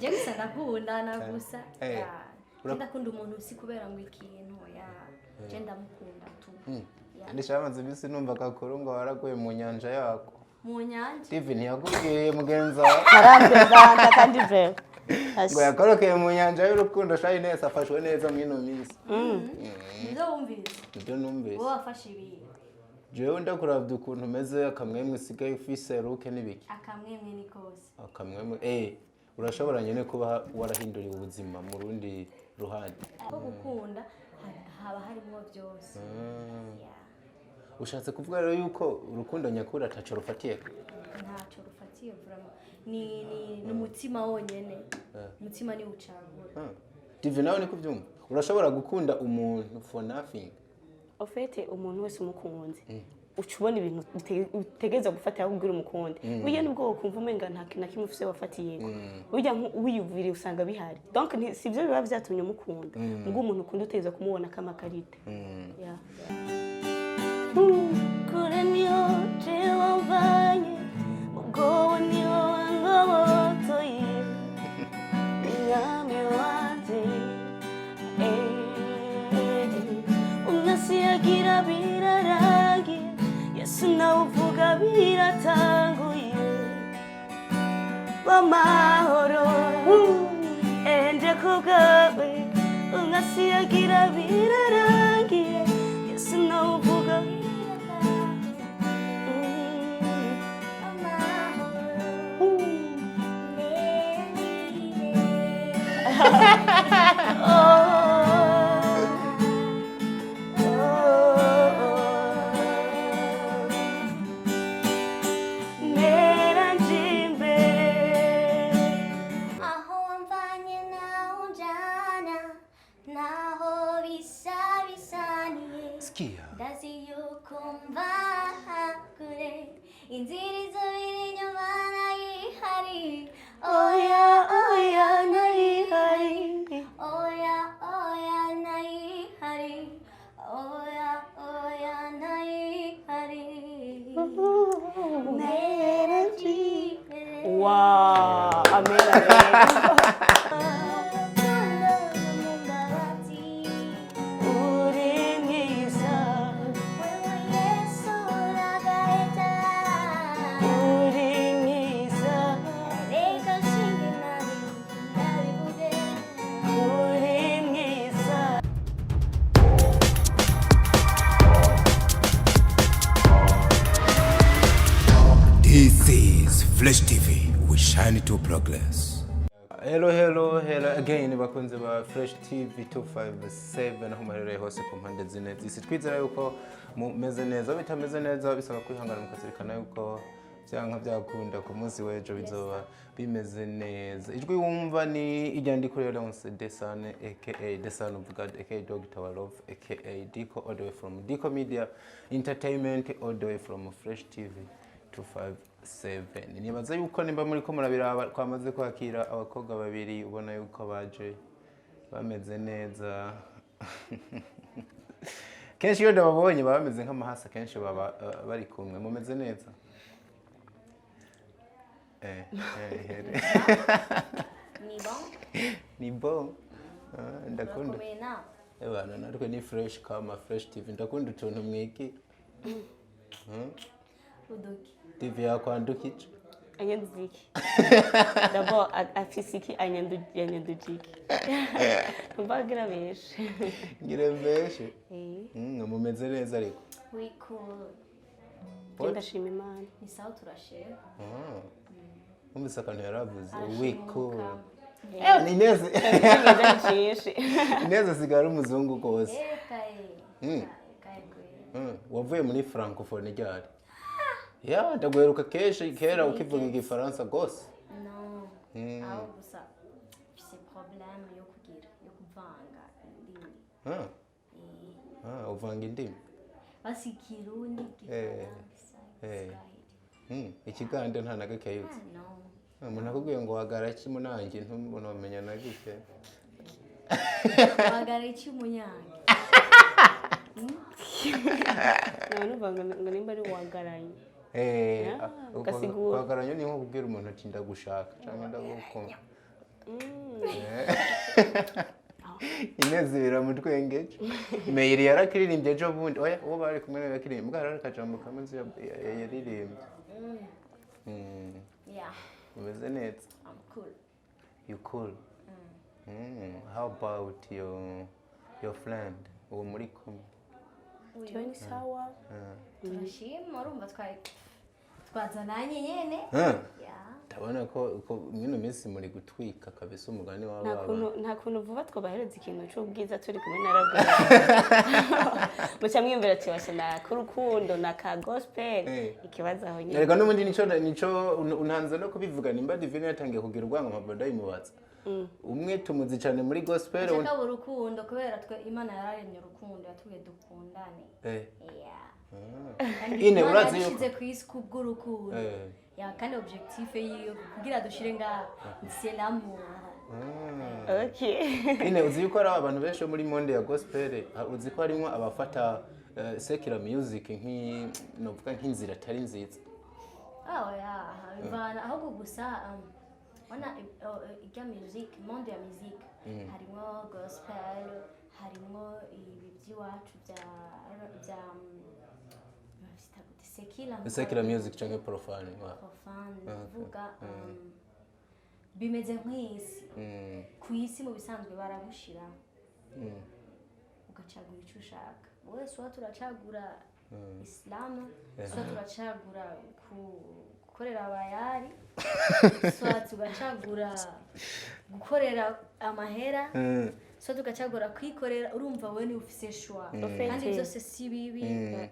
je gusa ndakunda nagusa ndakunda umuntu usi kubera ngo ikintu je ndamukunda tu ndishamaze bisi numva kakuru ngo waraguye mu nyanja yako mu nyanja TV ntiyakubwiye mugenza arambeza kandi breve ngo yakorokeye mu nyanja y'urukundo sha Ines afashwe neza mwino minsi nizo wumvise ibyo numvise wowe afashe ibi jewe ndakuravye ukuntu meze akamwemwe sigaye ufise ruke nibiki akamwemwe ni kose akamwemwe urashobora nyene kuba warahinduriye ubuzima mu rundi ruhande ko gukunda haba harimo byose ushatse kuvuga rero yuko urukundo nyakuri ataco rufatiye ntaco rufatiye vraiment ni umutima wonyene umutima ni ucagura TV nawe ni kuvyumva urashobora gukunda umuntu for nothing ofete umuntu wese umukunze ucubona ibintu utegeza gufatira kugira umukunde wiye nubwo ukumva umenga nta kintu kimwe ufise wafatiye burya wiyuvire usanga bihari donc sivyo biba vyatumye umukunda ngo umuntu ukunda uteza kumubona kama karite kure niyo jewe mvanye ubwo niyo wangobotoye nyame wanje unasiyagira biraragi yesu nawe uvuga biratanguye bamahoro enje kugawe unasiyagira biraragi yesu nawe uvuga Wow, amen. This is Flash TV. We shine to progress. Hello again bakunze ba Fresh TV 257 aho marere hose ku mpande zine zisi twizera yuko mumeze neza bitameze neza bisaba kwihangana mukazirikana yuko byanka byakunda ku munsi wejo bizoba bimeze neza ijwi wumva ni ijyandiko rero Leonce Desane aka the son of God aka Dr. Love aka Diko all the way from Diko Media Entertainment all the way from Fresh TV 257 nibaza yuko nimba muri ko murabiraba kwamaze kwakira abakobwa babiri ubona yuko baje bameze neza kenshi iyo ndababonye bameze nk'amahasa kenshi baba bari kumwe mumeze neza ni bon ndakunda ebana natwe ni fresh kama Fresh TV ndakunda utuntu mwiki udoki TV yakwandukije anyanduziki d'abord afisiki anyandujiki mbagira beshe ngire mbeshe mumeze neza ariko ndashima Imana ni sawa turashera umvise akantu yaravuze ni Inez sigara umuzungu kose wavuye muri francophone ryari ndaguheruka kera ukivuga igifaransa gose no aho gusa c'est problème yo kuvanga indimi uvanga indimi basi kirundi ikigande nta nagakeyutse umuntu akubwiye ngo wagaraki munange ntumuntu wamenya na gike wagaraki munyange ngo nimba ari wagaranye wagaranye ni nko kubwira umuntu ati ndagushaka cyangwa ndagukunda Ines biramutwengeje Meiri yarakiririmbye ejo bundi oya uwo bari kumwe nawe yakiririmbye mbwa hari akajambo kamwe yaririmbye Yeah. umeze neza I'm cool. you cool how about your friend uwo muri kumwe Join sawa. Turashima urumva twazananye nyene. Yeah. Ndabona ko mwino minsi muri gutwika kabisa umugani w'ababa. Nta kuntu vuba twabahereza ikintu cy'ubwiza turi kumwe na Raguel. Muca mwiyumvira ati washana kurukundo na ka gospel ikibazo aho nyine. Erega n'ubundi nico unanze no kubivuga nimba divine yatangiye kugira urwango amaboda yimubatsa. Umwe tumuzi cyane muri gospel Nshaka urukundo kubera twe Imana yararemye urukundo yatubwiye dukundane. Ine urazi yuko yashize ku isi kubw'urukundo. Ya kandi objectif yiyo kugira dushire nga c'est l'amour. Okay. Ine uzi yuko ari abantu benshi muri monde ya gospel uzi ko harimo abafata secular music novuga nk'inzira atari nziza. Ivana ahubwo gusa wana ijya music monde ya music harimo gospel harimo ibi by'iwacu bya secular music cyangwa profane vuga bimeze nk'isi ku isi mu bisanzwe baragushira ugacagura icyo ushaka wese wa turacagura Islam so turacagura gukorera abayari so tugacagura gukorera amahera so tugacagura kwikorera urumva we ni ufise shwa kandi byose si bibi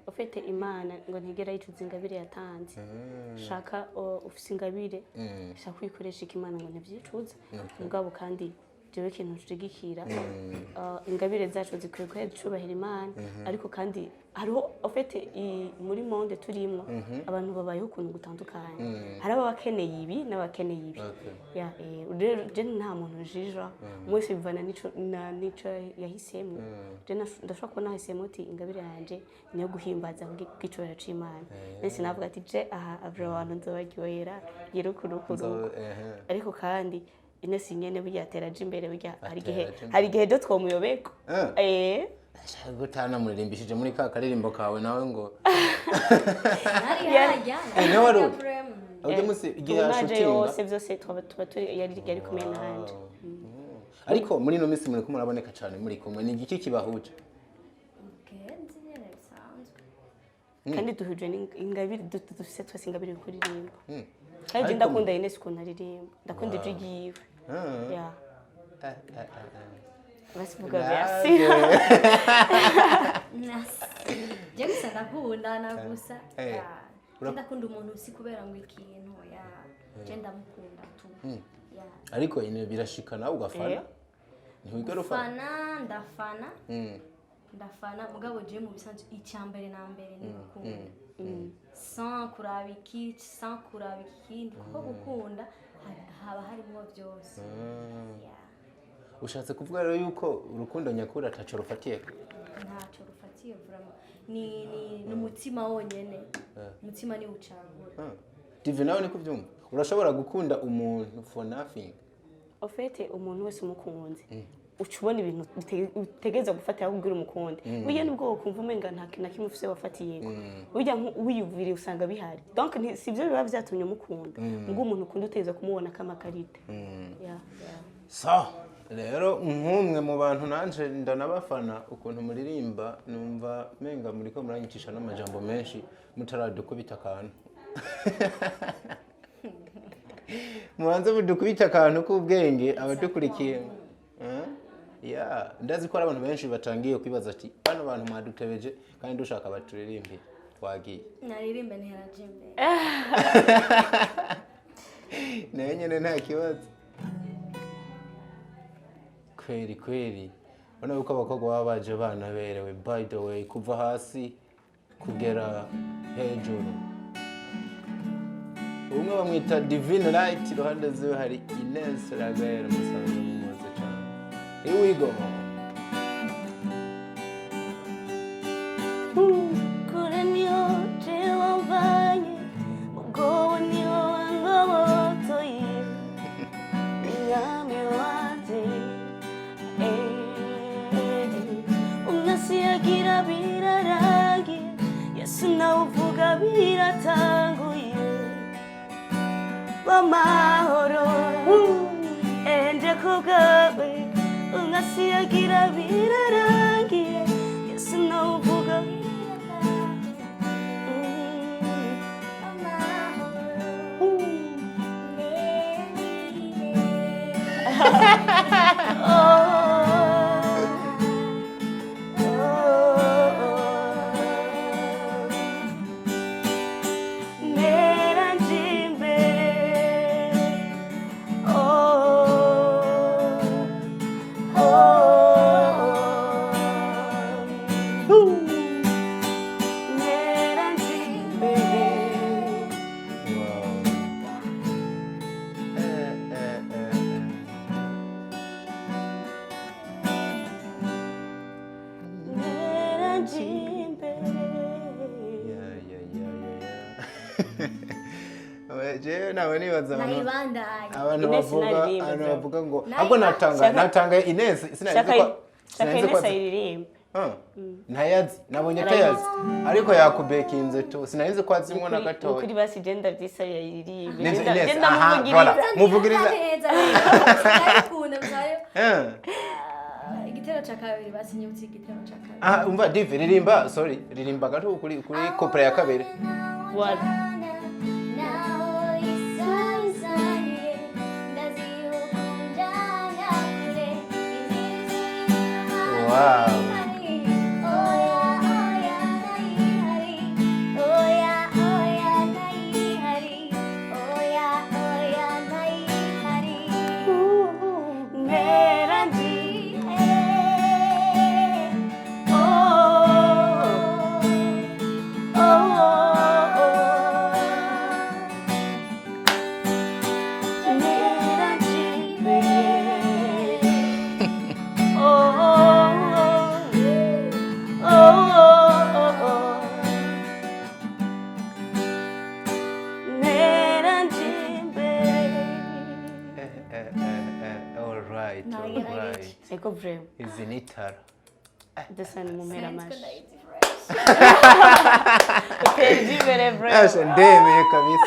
ufite Imana ngo ntigera yicuza ingabire yatanze shaka ufise ingabire shaka kwikoresha Imana ngo ntibyicuza mugabo kandi jewe kintu tugikira ingabire zacu zikwiye guhera cubahira Imana ariko kandi hariho ufite muri monde turimo abantu babayeho ukuntu gutandukanye hari abakeneye ibi n'abakeneye ibi ya je nta muntu jija mwese bivana nico yahisemo je ndashaka kubona yahisemo ati ingabire yanje niyo guhimbaza bw'icoro c'Imana nese navuga ati je aha abra abantu nzobaryohera yerukurukuruko ariko kandi Ines nyene byateraje imbere bijya hari gihe do twomuyobeko gutana muririmbishije muri ka karirimbo kawe nawe ngo yari wari ujye musi igihe yashutinga yose byose tuba yari kumwe nanje ariko muri no minsi muri kumuraboneka cyane muri kumwe ni igiki kibahuje kandi duhuje ingabire dufise twese ingabire kuririmba kandi ndakunda Ines ko naririmba ndakunda ijwi giwe ya basivuga merci je gusa ndakunda nagusa ndakunda umuntu usi kubera ngo ikintu ya je ndamukunda tu ariko ine birashikana ugafana ntiwigera ufana ndafana mugabo je mu bisanzwe icyambere na mbere ni gukunda sans kuraba iki sans kuraba ikindi kuko gukunda haba harimo byose ushatse kuvuga rero yuko urukundo nyakuri ataco rufatiye ntaco rufatiye vraiment ni umutima wonyene umutima ni ucagura dive nawe niko byumva urashobora gukunda umuntu for nothing ofete umuntu wese umukunze ucubona ibintu utegeza gufatira kubwira umukunde burya nibwo ukumva umenga nta kintu kimwe ufise wafatiye burya wiyuvire usanga bihari donc sivyo biba byatumye umukunda ngo umuntu ukunda uteza kumubona kama karite so rero nk'umwe mu bantu nanje ndanabafana ukuntu muririmba numva menga muri ko muranyicisha n'amajambo menshi mutaradukubita akantu mubanze mudukubita akantu k'ubwenge abadukurikiye ndazi ko abantu benshi batangiye kwibaza ati bano bantu mwadutebeje kandi dushaka baturirimbe twagiye naririmbe nterajimbe naye nyene nta kibazo kweri ubona yuko abakobwa baba baje banaberewe by the way kuva hasi kugera hejuru umwe bamwita Divine Light iruhande ziwe hari Ines Raguel musanzwe mumuze cyane here we go kure niyo jewa mvanye mugowo niyo wangobotoye nyami w'amahoro enje kugawe ungasiyagira birarangiye yesu nawuvuga je nawe nibaza abantu Ines bavuga ngo ahubwo natanga Ines sinzi ko ayiririmba ntayazi nabonye atayazi ariko yakubekinze tu sinarize ko azimwe na gato kuri basi genda byisa yaririmba genda muvugiriza igitero ca kabiri basinyutse igitero ca kabiri umva dive ririmba gato kuri kopera ya kabiri wala wow eko vrem izinitara desani mumera mashi Perdi vere vrem asha ndeme kabisa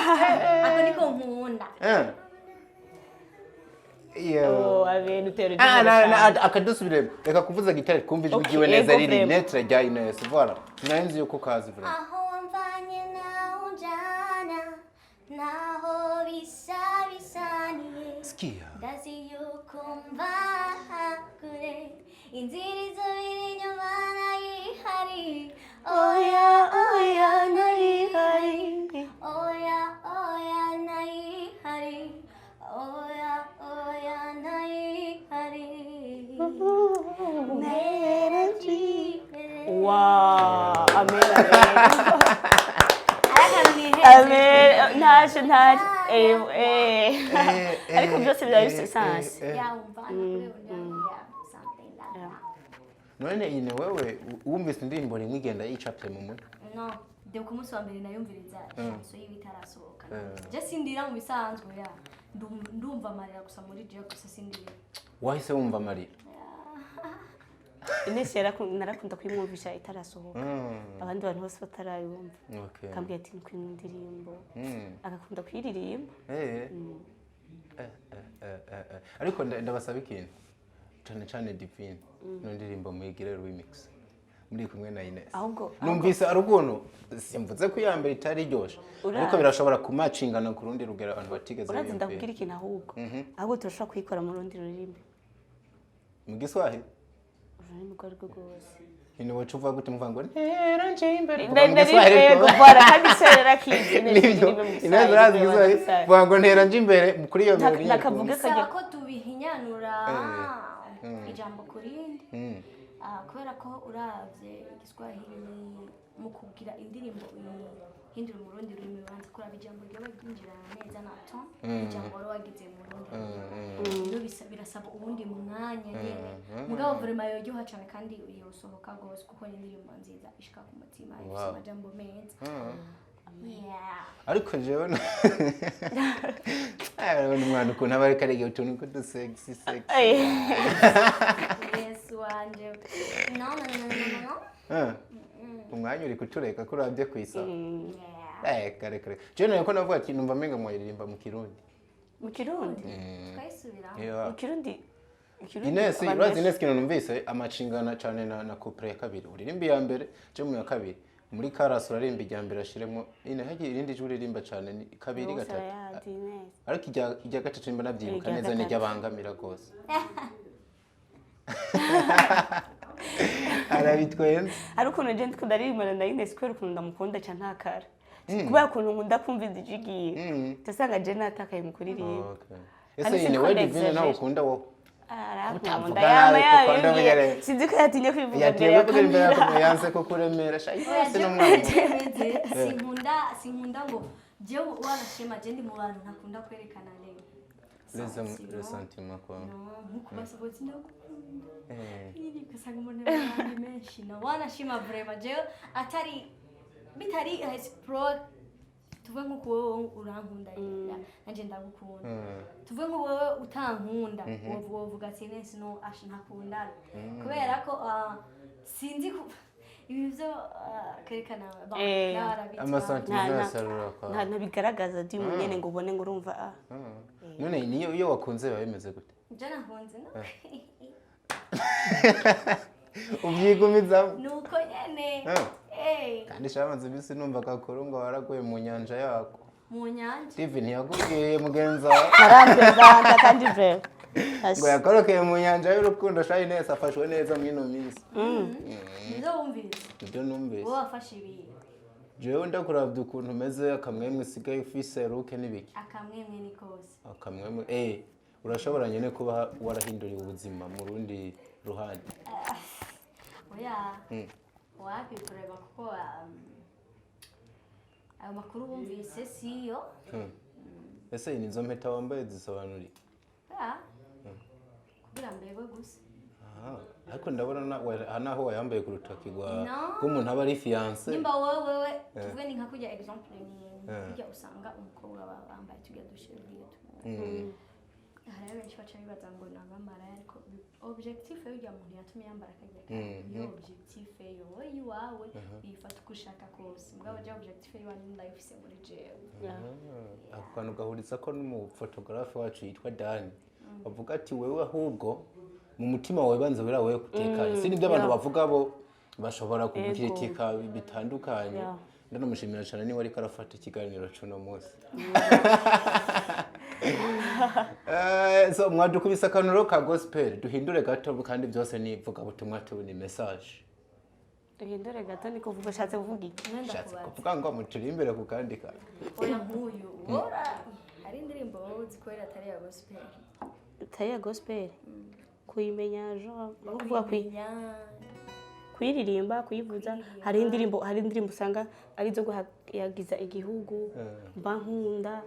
ako niko nkunda yo abenu tero akadusubire reka kuvuza gitari kumva ijwi giwe neza riri netre rya Ines voilà sinanzi yuko kazi vrem aho wamvanye naho njana naho bisabisaniye skia ndazi yuko mbahakure inzira izobiri inyuma nayihari oya nayihari oya nayihari oya nayihari wow amen ntaje ariko byose byaba bifite sansi none ine wewe wumvise indirimbo rimwe igenda yicapye mu mutwe no de ku munsi wa mbere nayumviriza so y'ibitarasohoka je sindira mu bisanzwe ya ndumva amarira gusa muri je gusa sindira wahise wumva amarira Ines narakunda kuyimwumvisha itarasohoka abandi bantu bose batarayumva kambwiye ati nkwimwe indirimbo agakunda kuyiririmba ariko ndabasaba ikintu cyane divine no ndirimbo muyigire remix muri kumwe na Ines numvise arukuntu simvuze ko yambere itari ryoshe ariko birashobora kumacingana ku rundi rugero abantu batigeze urazi ndakubwira ikintu ahubwo turashobora kuyikora mu rundi rurimi mu Giswahili ururimi rwo rwose ine wacu uvuga gute muvuga ngo ntera nje imbere guvara kandi serera kizi Ines urazi Giswahili vuga ngo ntera nje imbere kuri iyo melodi nakavuga ko tubihinyanura ijambo kurindi kubera ko uravye Igiswahili mu kugira indirimbo hindura mu rundi rurimi banza kuraba ijambo ryawe ryinjira neza na ton ijambo wari wagize mu rundi birasaba ubundi mu mwanya nyene mugabo vraiment yoryoha cyane kandi yosohoka gose kuko ni indirimbo nziza ishika ku mutima ifite amajambo meza ariko jewe ni mwana ukuntu aba ariko arega utuntu ko sexy yes wanje no umwanya uri kutureka ko urabye kwisa kare jewe nako navuga ati numva menga mwiririmba mu Kirundi mu kirundi tukayisubiramo Yeah. mu kirundi Ines, abantu urazi benshi- Ines kintu numvise amacingana cyane na couple ya kabiri. Uririmba ya mbere, je mu ya kabiri. Muri chorus urarimba ijya mbere ashiremo. Ine hagiye irindi jwi uririmba cyane ni kabiri Bose gatatu. bayazi neza. Ariko ijya gatatu nimba nabyibuka Irya neza gatatu. n'ijyabangamira gose. Arabitwenze. hari ukuntu je ndiko ndaririmana na Ines kubera ukuntu ndamukunda cyane ntakara kubera ukuntu nkunda kumva izigiye ndasanga je natakaye mu kuririmba Okay. Ese Ine we divine nawe ukunda wo. arankunda nabi yama kuko ndavuga yabiye rero. sinzi ko yatinye kwivuga imbere Yagiye ya kuri imbere kamera yako yanse ko kuremera. Shayi oya se je n'umwana. sinkunda ngo je wanashima je ndi mu bantu ntakunda kwerekana rero Les sentiments quoi. nkuko basohotse ndagukunda Eh. iri kusanga umuntu n'abandi menshi no wanashima vraiment je atari bitari explore tuvuge nk'uko wowe urankunda nanje ndagukunda tuvuge nk'uko wowe utankunda wovuga ati Ines no ashi ntakundana kubera ko sinzi ibintu byo kerekana Amasantima yasarura kwa. ntabigaragaza ndi munyene ngo ubone ngo urumva None iyo wakunze biba bimeze gute? je nakunze no Ubyigumizamo. nuko nyene Kandi shamaze bisi numva kakuru ngo waraguye mu nyanja yako. mu nyanja Steve ntiyakubwiye mugenza wawe narambeza kandi je ngo yakorokeye mu nyanja y'urukundo shayi neza afashwe neza mwino minsi. nizo wumvise Ibyo numvise. wowe wafashe ibihe Jewe ndakuravye ukuntu umeze akamwemwe usigaye ufise ruke n'ibiki. akamwemwe ni kose Akamwemwe urashobora nyene kuba warahinduriye ubuzima mu rundi ruhande. oya wapi kureba kuko ayo makuru wumvise siyo Ese nizo mpeta wambaye zisobanura iki? kugira mbegwe gusa Ariko ndabona naho wayambaye ku rutoki No. rw'umuntu aba ari fiancé. nimba wowe tuvuge ni nka kujya example ni kujya usanga umukobwa bambaye tujya dushiriye hari benshi baca bibaza ngo nabamara ariko objectif y'ujya muntu yatumye yambara akajya iyo objectif yo wowe iwawe uyifata uko ushaka kose mbwa je objectif y'wanyu ndayifise muri jewe Ako kantu gahuritsa ko n'umufotogarafe wacu yitwa Dani bavuga ati wewe ahubwo mu mutima wawe banze wera wewe kutekana si nibyo abantu bavuga bo bashobora kugukritika bitandukanye ndanamushimira cyane niwe ariko arafata ikiganiro cuno munsi so mwadukubisa akanuro ka gospel duhindure gato kandi byose ni ivuga butumwa tubone message duhindure gato niko vuga shatse kuvuga iki shatse kuvuga ngo muturi imbere kukandika oya nk'uyu bora hari indirimbo wowe zikorera atari ya gospel atari ya gospel kuyimenya genre kuvuga kuyiririmba kuyivuza hari indirimbo usanga ari zo guhagiza igihugu mba nkunda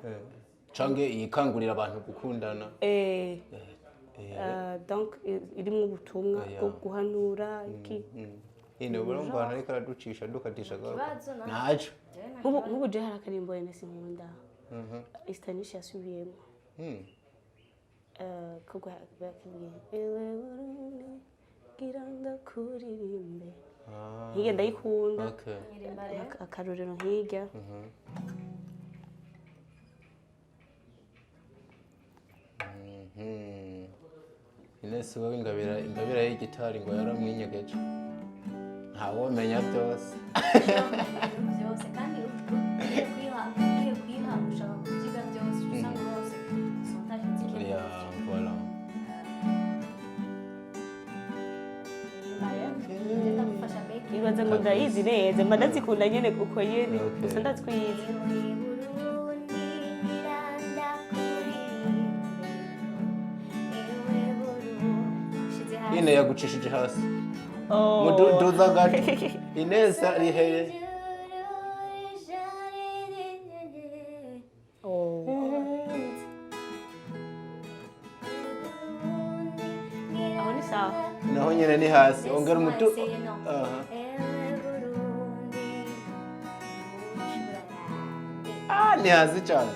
cange yikangurira abantu gukundana donc irimo ubutumwa bwo guhanura iki ine urumva abantu ariko araducisha dukatisha ikibazo naco nk'ubu je hari akarimbo Ines nkunda Stanisha yasubiyemo ko guhakiye ewe Burundi gira ndakuririmbe hirya ndayikunda akarorero hirya Ines wowe ingabira y'igitari ngo yaramwinyegeje ntawomenya byose byose kandi ugiye kwiha ushaka kubyiga byose usanga bose sontage zikeneye voilà ndagufasha mbeke ibaza ngo ndayizi neza mba ndazikunda nyene uko nyene gusa ndatwize ine yagucishije hasi muduza gato Ines arihere aho ni sawa naho nyene ni hasi ongera umutu ni hasi cyane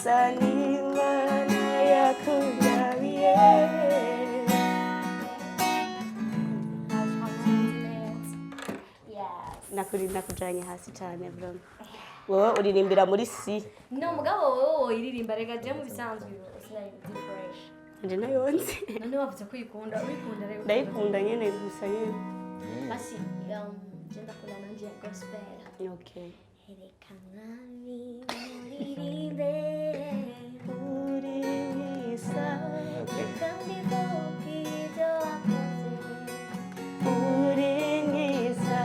usa n'Imana yakugabiye. Nakujanye hasi cyane bro. Wowe uririmbira muri si. No mugabo wowe iririmba rega je mu bisanzwe sinayindi fresh. Nje nayonze. None wavuze ko uyikunda rero. Ndayikunda nyene gusa nyene. Basi je ndakunda nanje gospel. Okay. Reka mwami muririmbe Uri mwiza. reka mbivuge ibyo wakoze. Uri mwiza.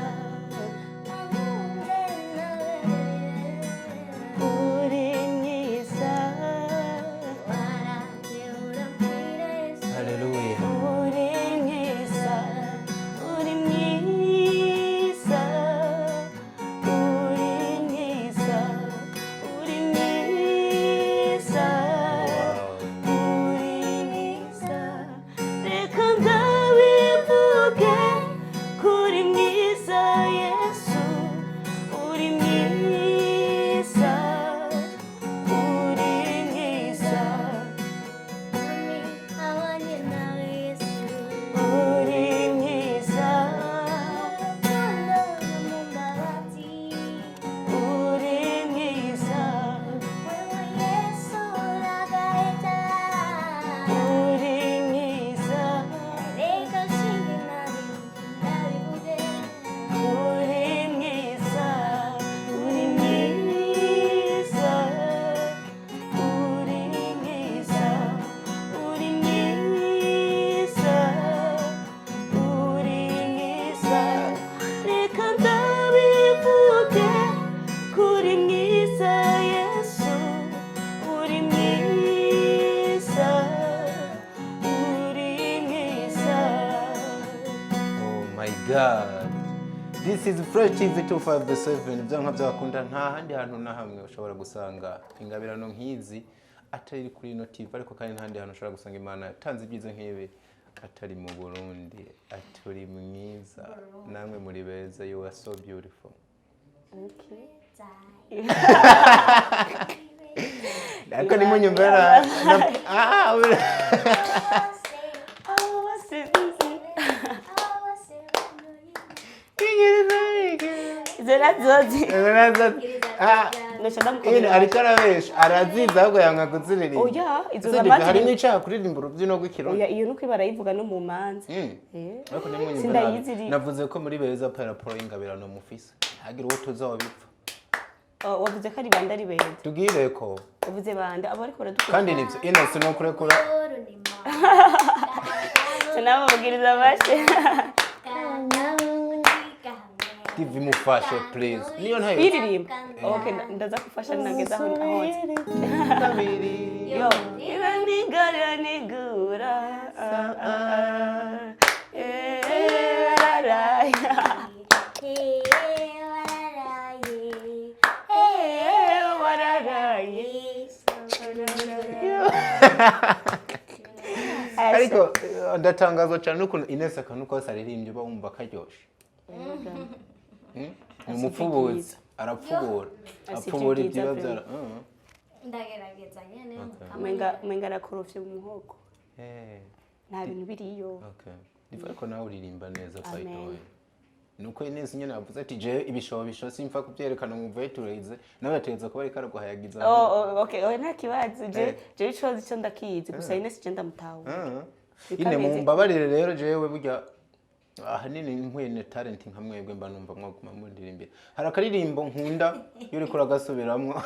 Amure nawe. Uri mwiza. Waraje urampira Yesu. Haleluya. Uri mwiza. Uri mwiza. Uri mwiza. Uri mwiza. Uri mwiza. Reka ndabivuge kuri mwiza Yesu. Uri mwiza. Uri mwiza. Ami abanye nawe Yesu. Uri mwiza. Kanda mu mbabazi. Uri mwiza. Wewe Yesu uragahita. Uri mwiza. Reka nshinge nawe ndabivuge. Uri mwiza. Uri mwiza. Uri mwiza. Uri mwiza. Uri mwiza. Reka ndabivuge kuri mwiza Yesu. Uri mwiza. Uri mwiza. Oh my god. This is Fresh TV 257. Ibyo nka byakunda nta handi hantu na hamwe ushobora gusanga ingabirano nk'izi atari kuri ino TV, ariko kandi nta handi hantu ushobora gusanga Imana yatanze ibyiza nk'ibi atari mu Burundi. Aturi mwiza, namwe muri beza. You are so beautiful. Okay. Ariko ni munyumvera ariko arabesha araziza ahubwo yanga kuziririmba. Oya, izo harimo icyaha kuririmba urubyino rw'ikirundi. Oya, iyo nuko barayivuga no mu manza. Ariko ni munyumvera navuze ko muri beza paraporo y'ingabirano mufise hagira uwo tuzobipfa. Wavuze ko ari bande ari beza. Tugire ko Wavuze bande abo ariko baradukora. kandi nivyo Ines no kurekura Sinababwiriza bashe. TV mufashe please. Niyo ntayo Biririmba. Okay, ndaza kufasha nageza aho nahoze. kabiri. Yo, iranigara nigura. Ariko ndatangazwa cyane n'ukuntu Ines akantu kose aririmbye uba wumva karyoshe. Ni umupfubuzi arapfubura apfubura ibyo byara. Ndagerageza nyene. Umenga arakorofye mu muhogo. Nta bintu biriyo. Okay. Ariko nawe uririmba neza by the way. Nuko Ines nyene avuze ati je ibishobisho simfa kubyerekana mu vetureze nawe yategetse ko bari karaguhayagiza. Okay, nta kibazo je icozi cyo ndakizi gusa Ines je ndamutaho. Ine mumbabarire rero jewe burya ahanini nkwene talent nka mwebwe mba numva mwaguma mundirimbe. Hari akaririmbo nkunda yuri kuragasubiramwo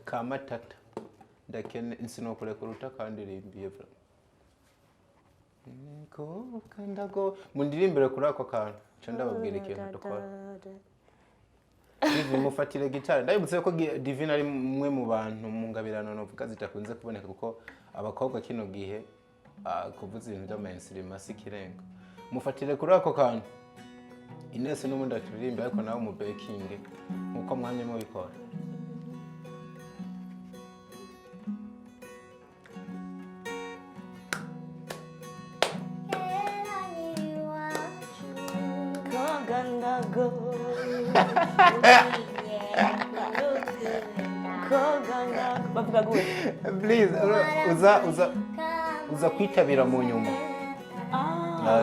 ka matata ndakene insinokure kuruta kandi rimbiye bra. Ko kandago mundirimbere kuri ako kantu cyo ndababwira ikintu dukora. Divi mufatire gitari ndabibutse ko Divine ari mwe mu bantu mu ngabirano novuga zitakunze kuboneka kuko abakobwa kino gihe kuvuza ibintu by'amainstrima sikirenga. Mufatire kuri ako kantu Ines n'umundi aturirimba ariko nawe mu baking nkuko mwanye mu bikora. Kogandago bavuga gute please uza kwitabira mu nyuma.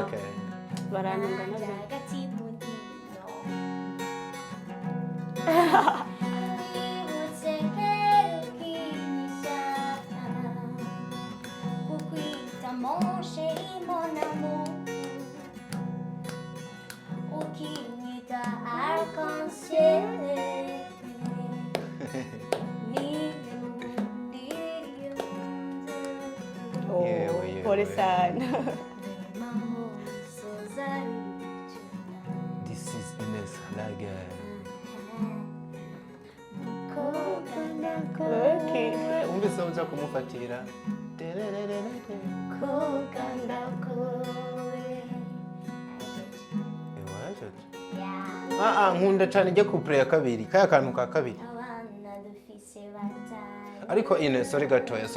Okay. barantunga nabyo pole sana. This is Ines Raguel. Okay. Umvise uza kumufatira. Nkunda cyane ijya ku play ya kabiri kaya kantu ka kabiri. Ariko Ines sorry gatoya.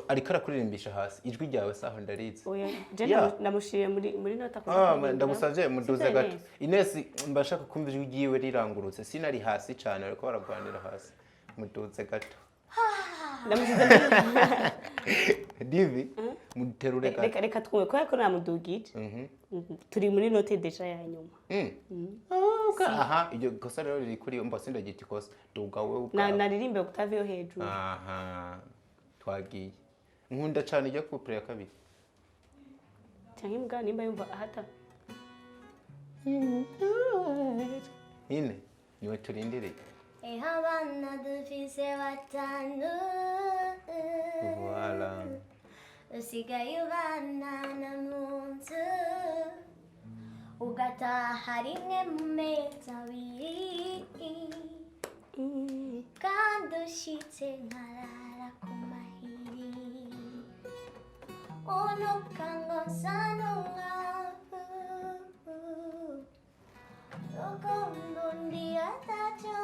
Ariko arakuririmbyisha hasi ijwi ryawe saho ndarize. Oya, namushiriye muri nota ko. Ndagusavye muduze gato. Ines mbashaka kumva ijwi ryiwe rirangurutse sinari hasi cyane ariko baragwanira hasi. Muduze gato. Ndamushyize Divi muterure gato. Reka twumve ko namudugije. Turi muri note deja ya nyuma. Aha iryo kosa rero riri kuri mba sindagita ikosa duga wewe naririmbe Octave yo hejuru. Aha twagiye nkunda cyane ijya ku play ya kabiri cyangwa imbwa nimba yumva ahata ine niwe turindire abana dufise batanu voilà usigaye ubana na munzu ugataha rimwe mu mezi abiri kandi ushitse nkarara ku mahiri unuka ngo nsa n'umwavu rukundo ndi atacyo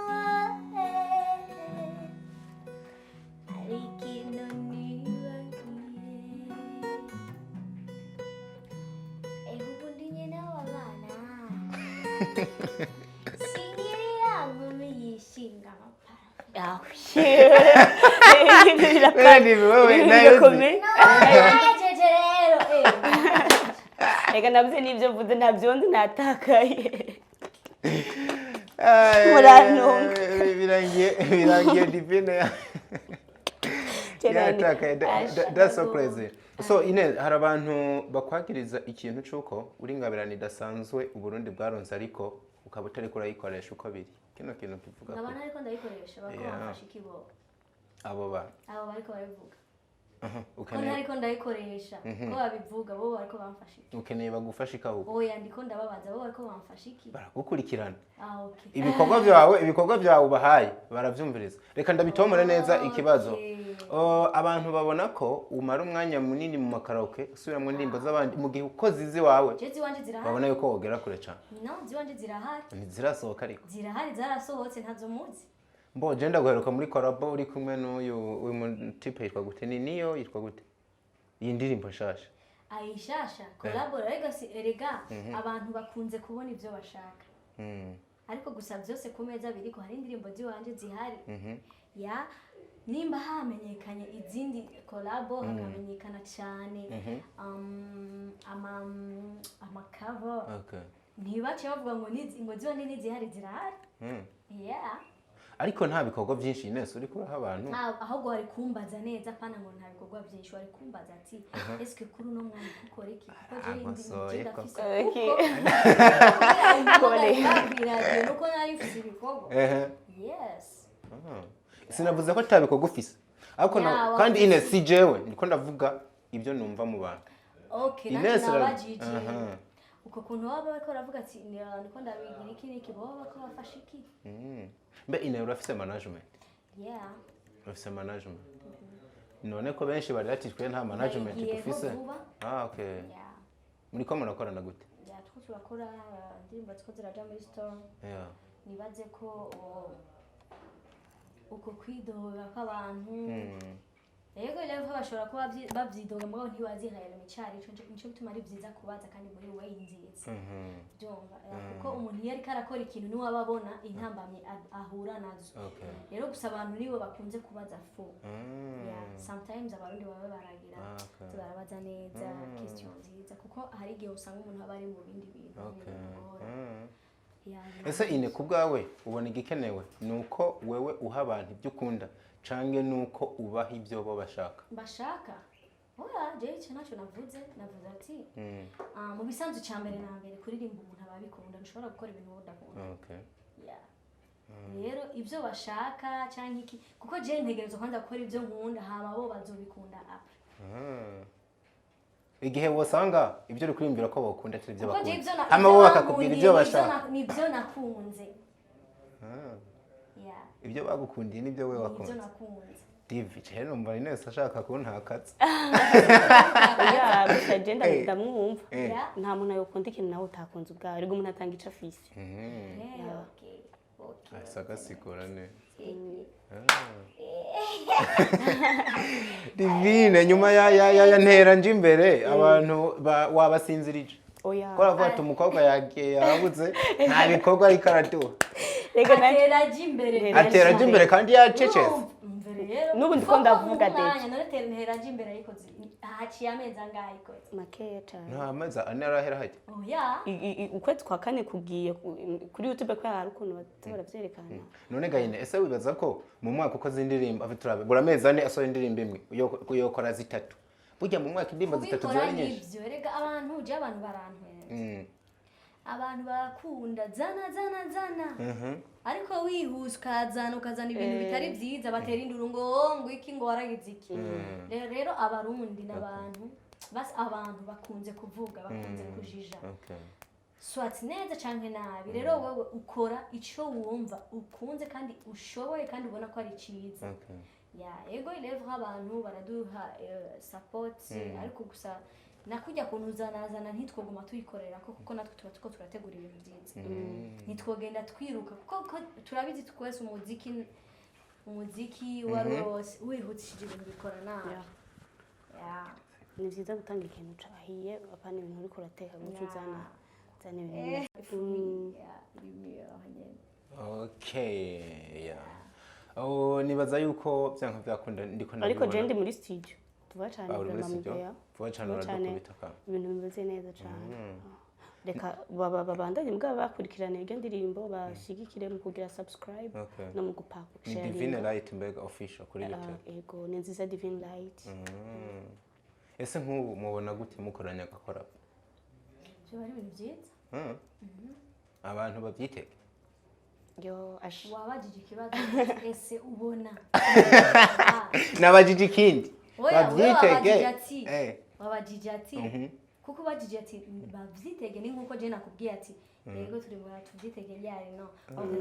hari ikintu nibagiye ubu ndi nyina w'abana singirira nkumi yishinga Ega nabuze n'ibyo mvuze ntabyo ndi natakaye. Murantunga. Birangiye divine ya. That's so crazy. So Ines hari abantu bakwagiriza ikintu cyuko uri ngabirana idasanzwe uburundi bwaronze ariko ukaba utari kurayikoresha uko biri. Kino kintu kivuga. Ngabana ariko ndayikoresha bako bafashe ikibo. Abo bariko barabivuga. Ukeneye ariko ndayikoresha ko babivuga bo bariko bamfashe. Ukeneye bagufasha ikaho. Oya ndiko ndababaza bo bariko bamfashe iki. Baragukurikirana. Okay. Ibikorwa byawe bahaye baravyumviriza. Reka ndabitomore neza ikibazo. Abantu babona ko umara umwanya munini mu makaraoke usubiramo indirimbo z'abandi mu gihe uko zizi wawe. Je ziwanje zirahari. Babona yuko wogera kure cyane. No, ziwanje zirahari. Ntizirasohoka ariko. Zirahari zarasohotse ntazo muzi. Mbo je ndaguheruka muri collabo uri kumwe n'uyu mu type yitwa gute niyo yitwa gute? Iyi ndirimbo nshasha. Ayishasha collabo erega abantu bakunze kubona ivyo bashaka. Ariko gusa byose ku meza biriko hari indirimbo ziwanje zihari. Ya nimba hamenyekanye izindi collabo hakamenyekana cyane cover. Okay. Ntibace bavuga ngo ziwanje n'izihari zirahari. Yeah. Ariko nta bikorwa byinshi Ines uri kuraha abantu. Ahubwo ari kumbaza neza pana ngo nta bikorwa byinshi ari kumbaza ati eske kuri no mwana ukora iki kuko je indi mugenda fisa nuko nari fisa ibikorwa. Yes. Sinavuze ko atabikorwa ufise. Ariko kandi Ines si jewe ndiko ndavuga ibyo numva mu bantu. Okay, nabajije. Uko kuntu waba bariko baravuga ati ndiko ndabigira iki niki bo bako bafashe iki. Mbe Ines urafise management? Yeah. Urafise management. None ko benshi bari batitwe nta management dufise. Okay. Yeah. Muri ko munakorana gute? Yeah, turakora indirimbo ziko ziraja muri store. Yeah. Nibaze ko uko kwidoga kw'abantu yego rero bashobora kuba babyidoga mugabo ntiwazihayira mu cyari nico bituma ari byiza kubaza kandi muri we yinziza byumva kuko umuntu iyo ariko arakora ikintu niwe ababona intambamye ahura nazo rero gusa abantu nibo bakunze kubaza fu sometimes abarundi baba baragira tubarabaza neza question nziza kuko hari igihe usanga umuntu aba ari mu bindi bintu ese ine kubwawe ubona igikenewe nuko wewe uha abantu ibyo ukunda cange nuko ubaha ibyo bo bashaka oya je icyo naco navuze ati mu bisanzwe cya mbere na mbere kuririmba umuntu ababikunda ntushobora gukora ibintu udakunda rero ibyo bashaka cyangwa iki kuko je ntegerezwa kwanza gukora ibyo nkunda hama bo bazobikunda apre igihe wasanga ibyo uri kurimbira ko bakunda atari ibyo bakunda hama bo bakakubwira ibyo bashaka nibyo nakunze ibyo bagukundiye nibyo we wakunze David rero numva Ines ashaka kuntakaza ya gusa agenda ndamwumva nta muntu yokunda ikintu nawe utakunze ubwawe ariko umuntu atanga ico afise asagasigura ne Divine nyuma ya ntera nje imbere abantu wabasinzirije ko ravuga ati umukobwa yagiye yabuze nta bikorwa ariko araduha atera imbere kandi yacecetse nubu ndiko ndavuga date naretera ntera imbere ariko haciye amezi angahe ko makeya cyane nta amezi ane arahera haje ukwezi kwa kane kugiye kuri YouTube ko hari ukuntu baravyerekana none gahine ese wibaza ko mu mwaka uko zindirimba afiturabe bura amezi ane asohoye indirimbo imwe uyokora zitatu burya mu mwaka indirimbo zitatu zari nyinshi ivyo rega abantu je abantu barantwera abantu bakunda zana ariko wihuse ukazana ibintu bitari byiza batera induru ngo iki ngo waragize iki rero abarundi n'abantu basi abantu bakunze kuvuga bakunze kujija swati neza canke nabi rero wewe ukora ico wumva ukunze kandi ushoboye kandi ubona ko ari ciza ego rero abantu baraduha support ariko gusa nakujya kunuzanazana ntitwoguma tuyikorera kuko natwe tuba tuko turategura ibintu byiza ntitwogenda twiruka kuko turabizi twese umuziki warose wihutishije ibintu bikora nabi ni byiza gutanga ikintu cahiye apana ibintu uriko urateka muco zana ibintu nibaza yuko byanka byakunda ndiko nabibona ariko je ndi muri studio tuva cyane kubitaka ibintu bimeze neza cyane reka babandanye mbwa bakurikirana iyo ndirimbo bashigikire mu kugira subscribe no mu gupakisha Divine Light Mbega official kuri YouTube yego ni nziza Divine Light ese nk'ubu mubona gute mukoranya gakora byo bari ibintu byiza abantu babyitege wabajije ikibazo ese ubona nabajije ikindi wabajije ati kuko bajije ati bavyitege ni nkuko je nakubwiye ati yego turi mu tuvyitege ryari no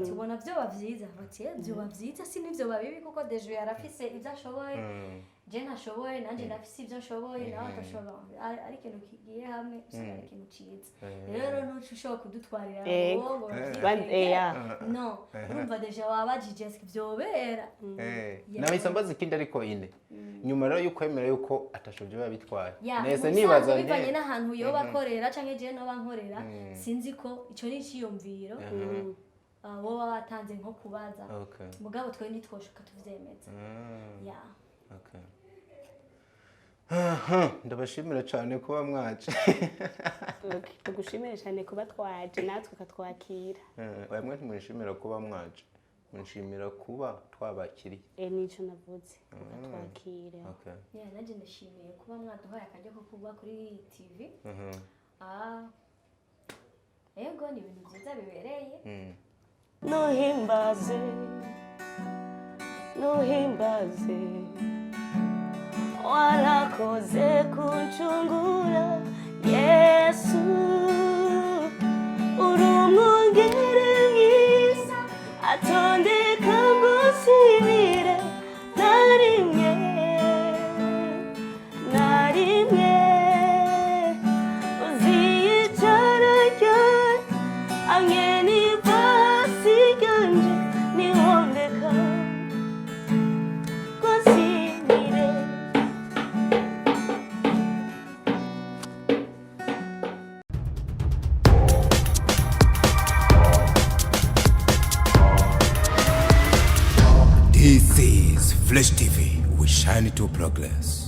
ati ubona byo bavyiza bati byo bavyiza si nivyo babibi kuko deje yarafise ivyo ashoboye je ntashoboye nanje ndafise ivyo nshoboye nawe atashoboye ari ikintu kigiye hamwe usanga ari ikintu ciza rero ntushobora kudutwarira ngo no urumva deje wabajije ati vyobera nahise mbaza ikindi ariko ine nyuma rero yukwemera yuko atashoboye babitwaye nese nibaza bivanye n'ahantu yoba akorera canke je no bankorera sinzi ko ico ni ciyumviro wowe watanze nko kubaza mugabo twe nitwoshoka tuvyemeza ndabashimira cyane kuba mwaje tugushimire cyane kuba twaje natwe katwakira wamwe ntimwishimira kuba mwaje munshimira kuba twabakiriye nico navuze twakira naje ndashimiye kuba mwaduhaye akajya ko kuba kuri TV ego ni ibintu byiza bibereye nuhimbaze warakoze kuncungura Yesu uri umwungere mwiza atondeka gusibire na rimwe uziyicara ryari hamwe n'ibasi ryanje nihondeka gusibire Fresh TV, we shine to progress.